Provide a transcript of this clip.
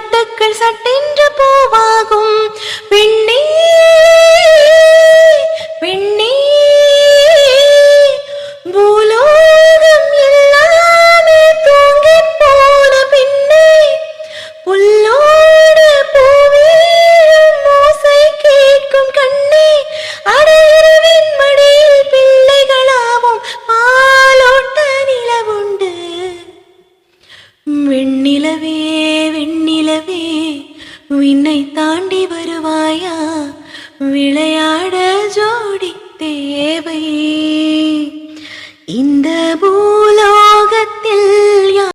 மொட்டுக்கள் சட்டென்று பூவாகும். பெண்ணே பெண்ணே பூலோகம் எல்லாமே தூங்கிப் போன பின்னே புல்லோடு பூவீழும் ஓசை கேட்கும் கண்ணே அடையரவின் மடியில் பிள்ளைகளாவும் பாலோட்ட நிலவுண்டு. வெண்ணிலவே வெண்ணிலவே விண்ணை தாண்டி வருவாயா?